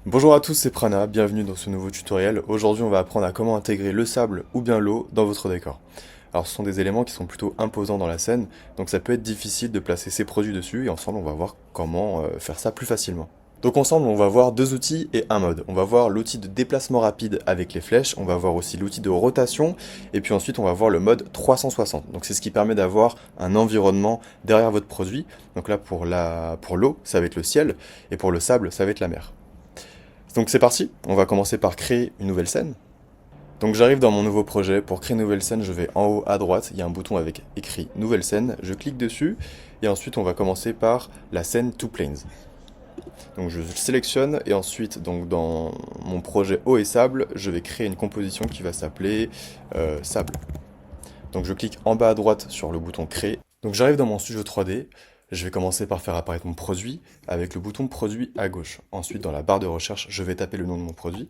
Bonjour à tous, c'est Prana, bienvenue dans ce nouveau tutoriel. Aujourd'hui on va apprendre à comment intégrer le sable ou bien l'eau dans votre décor. Alors ce sont des éléments qui sont plutôt imposants dans la scène, donc ça peut être difficile de placer ces produits dessus et ensemble on va voir comment faire ça plus facilement. Donc ensemble on va voir deux outils et un mode. On va voir l'outil de déplacement rapide avec les flèches, on va voir aussi l'outil de rotation et puis ensuite on va voir le mode 360. Donc c'est ce qui permet d'avoir un environnement derrière votre produit. Donc là pour l'eau ça va être le ciel et pour le sable ça va être la mer. Donc c'est parti, on va commencer par créer une nouvelle scène. Donc j'arrive dans mon nouveau projet, pour créer une nouvelle scène, je vais en haut à droite, il y a un bouton avec écrit nouvelle scène, je clique dessus, et ensuite on va commencer par la scène Two Planes. Donc je sélectionne, et ensuite donc dans mon projet eau et sable, je vais créer une composition qui va s'appeler sable. Donc je clique en bas à droite sur le bouton créer. Donc j'arrive dans mon studio 3D, je vais commencer par faire apparaître mon produit avec le bouton produit à gauche. Ensuite dans la barre de recherche, je vais taper le nom de mon produit.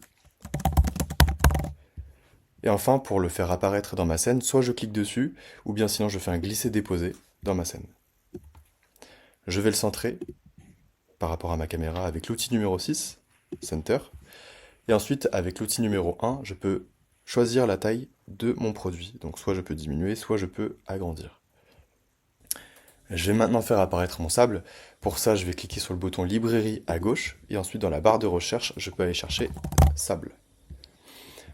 Et enfin pour le faire apparaître dans ma scène, soit je clique dessus, ou bien sinon je fais un glisser-déposer dans ma scène. Je vais le centrer par rapport à ma caméra avec l'outil numéro 6, Center. Et ensuite avec l'outil numéro 1, je peux choisir la taille de mon produit. Donc soit je peux diminuer, soit je peux agrandir. Je vais maintenant faire apparaître mon sable. Pour ça, je vais cliquer sur le bouton librairie à gauche et ensuite dans la barre de recherche, je peux aller chercher sable.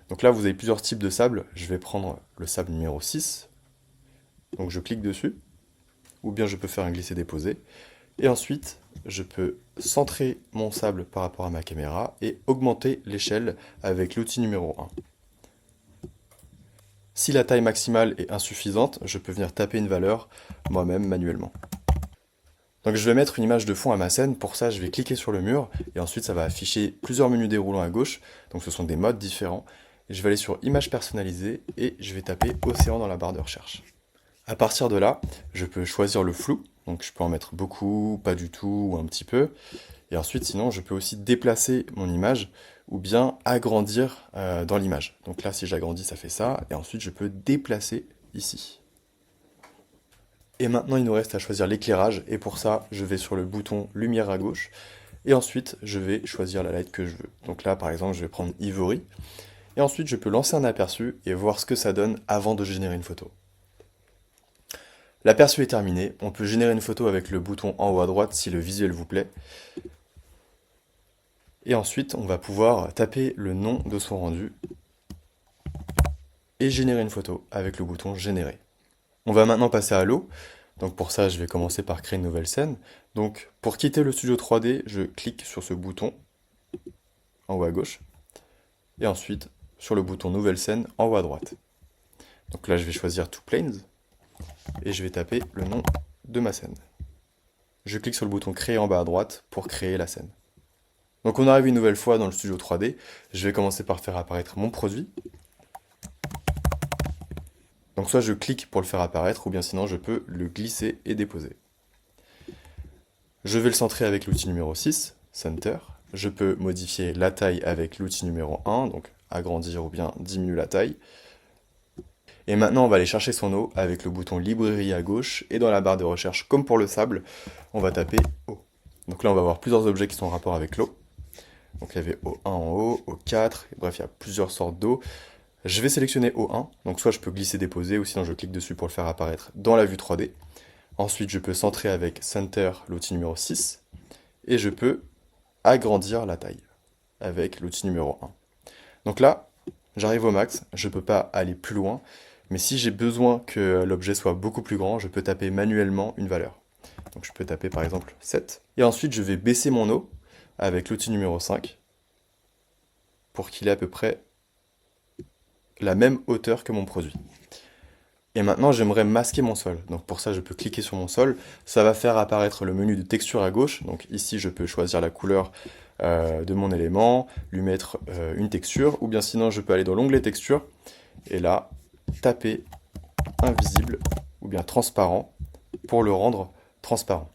Donc là, vous avez plusieurs types de sable. Je vais prendre le sable numéro 6. Donc je clique dessus ou bien je peux faire un glisser-déposer. Et ensuite, je peux centrer mon sable par rapport à ma caméra et augmenter l'échelle avec l'outil numéro 1. Si la taille maximale est insuffisante, je peux venir taper une valeur moi-même manuellement. Donc je vais mettre une image de fond à ma scène, pour ça je vais cliquer sur le mur, et ensuite ça va afficher plusieurs menus déroulants à gauche, donc ce sont des modes différents. Et je vais aller sur image personnalisée, et je vais taper océan dans la barre de recherche. À partir de là, je peux choisir le flou, donc je peux en mettre beaucoup, pas du tout, ou un petit peu. Et ensuite sinon je peux aussi déplacer mon image, ou bien agrandir dans l'image. Donc là si j'agrandis ça fait ça, et ensuite je peux déplacer ici. Et maintenant, il nous reste à choisir l'éclairage, et pour ça, je vais sur le bouton lumière à gauche, et ensuite, je vais choisir la light que je veux. Donc là, par exemple, je vais prendre Ivory, et ensuite, je peux lancer un aperçu et voir ce que ça donne avant de générer une photo. L'aperçu est terminé, on peut générer une photo avec le bouton en haut à droite si le visuel vous plaît. Et ensuite, on va pouvoir taper le nom de son rendu, et générer une photo avec le bouton générer. On va maintenant passer à l'eau. Donc pour ça, je vais commencer par créer une nouvelle scène. Donc pour quitter le studio 3D, je clique sur ce bouton en haut à gauche. Et ensuite sur le bouton nouvelle scène en haut à droite. Donc là, je vais choisir Two Planes. Et je vais taper le nom de ma scène. Je clique sur le bouton créer en bas à droite pour créer la scène. Donc on arrive une nouvelle fois dans le studio 3D. Je vais commencer par faire apparaître mon produit. Donc soit je clique pour le faire apparaître, ou bien sinon je peux le glisser et déposer. Je vais le centrer avec l'outil numéro 6, Center. Je peux modifier la taille avec l'outil numéro 1, donc agrandir ou bien diminuer la taille. Et maintenant on va aller chercher son eau avec le bouton librairie à gauche, et dans la barre de recherche, comme pour le sable, on va taper eau. Donc là on va avoir plusieurs objets qui sont en rapport avec l'eau. Donc il y avait O1 en haut, O4, bref il y a plusieurs sortes d'eau. Je vais sélectionner O1, donc soit je peux glisser déposer, ou sinon je clique dessus pour le faire apparaître dans la vue 3D. Ensuite je peux centrer avec Center l'outil numéro 6, et je peux agrandir la taille avec l'outil numéro 1. Donc là, j'arrive au max, je ne peux pas aller plus loin, mais si j'ai besoin que l'objet soit beaucoup plus grand, je peux taper manuellement une valeur. Donc je peux taper par exemple 7, et ensuite je vais baisser mon eau avec l'outil numéro 5, pour qu'il ait à peu près la même hauteur que mon produit. Et maintenant, j'aimerais masquer mon sol. Donc pour ça, je peux cliquer sur mon sol. Ça va faire apparaître le menu de texture à gauche. Donc ici, je peux choisir la couleur de mon élément, lui mettre une texture, ou bien sinon, je peux aller dans l'onglet texture, et là, taper invisible, ou bien transparent, pour le rendre transparent.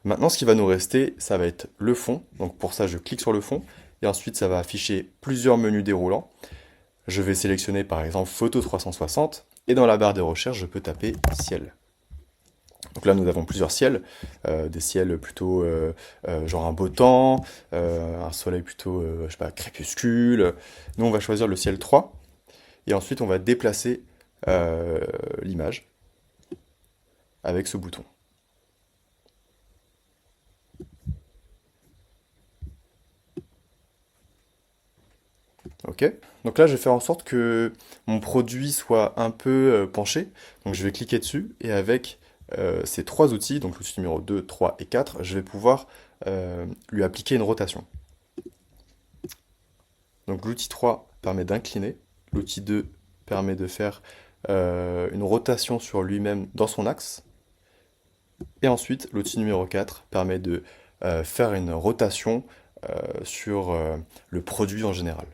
Maintenant, ce qui va nous rester, ça va être le fond. Donc pour ça, je clique sur le fond, et ensuite, ça va afficher plusieurs menus déroulants. Je vais sélectionner par exemple photo 360 et dans la barre de recherche je peux taper ciel. Donc là, nous avons plusieurs ciels, des ciels plutôt genre un beau temps, un soleil plutôt, je sais pas, crépuscule. Nous, on va choisir le ciel 3, et ensuite, on va déplacer l'image avec ce bouton. Ok. Donc là, je vais faire en sorte que mon produit soit un peu penché. Donc je vais cliquer dessus et avec ces trois outils, donc l'outil numéro 2, 3 et 4, je vais pouvoir lui appliquer une rotation. Donc l'outil 3 permet d'incliner, l'outil 2 permet de faire une rotation sur lui-même dans son axe. Et ensuite, l'outil numéro 4 permet de faire une rotation sur le produit en général.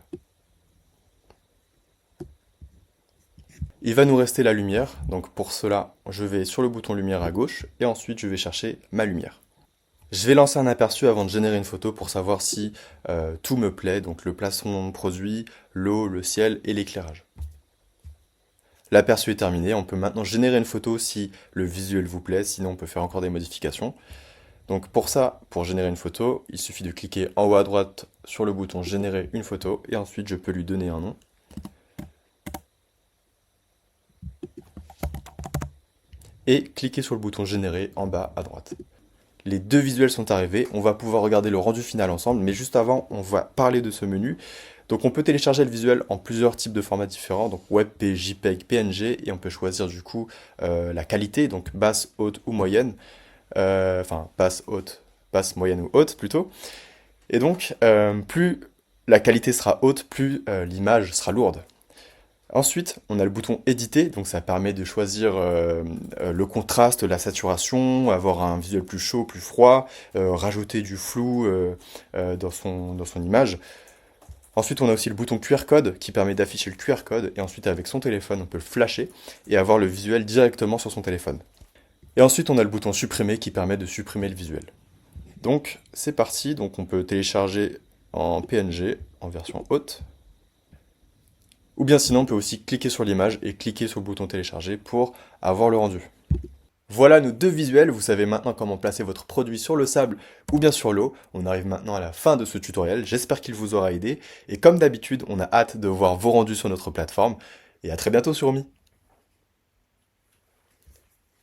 Il va nous rester la lumière, donc pour cela, je vais sur le bouton lumière à gauche, et ensuite je vais chercher ma lumière. Je vais lancer un aperçu avant de générer une photo pour savoir si tout me plaît, donc le placement de produit, l'eau, le ciel et l'éclairage. L'aperçu est terminé, on peut maintenant générer une photo si le visuel vous plaît, sinon on peut faire encore des modifications. Donc pour ça, pour générer une photo, il suffit de cliquer en haut à droite sur le bouton générer une photo, et ensuite je peux lui donner un nom. Et cliquer sur le bouton générer en bas à droite. Les deux visuels sont arrivés, on va pouvoir regarder le rendu final ensemble, mais juste avant, on va parler de ce menu. Donc on peut télécharger le visuel en plusieurs types de formats différents, donc WebP, JPEG, PNG, et on peut choisir du coup la qualité, donc basse, haute ou moyenne, enfin basse, haute, basse, moyenne ou haute plutôt. Et donc plus la qualité sera haute, plus l'image sera lourde. Ensuite, on a le bouton éditer, donc ça permet de choisir le contraste, la saturation, avoir un visuel plus chaud, plus froid, rajouter du flou dans son image. Ensuite, on a aussi le bouton QR code qui permet d'afficher le QR code, et ensuite avec son téléphone, on peut le flasher et avoir le visuel directement sur son téléphone. Et ensuite, on a le bouton supprimer qui permet de supprimer le visuel. Donc, c'est parti, donc on peut télécharger en PNG, en version haute. Ou bien sinon, on peut aussi cliquer sur l'image et cliquer sur le bouton télécharger pour avoir le rendu. Voilà nos deux visuels, vous savez maintenant comment placer votre produit sur le sable ou bien sur l'eau. On arrive maintenant à la fin de ce tutoriel, j'espère qu'il vous aura aidé. Et comme d'habitude, on a hâte de voir vos rendus sur notre plateforme. Et à très bientôt sur Omi.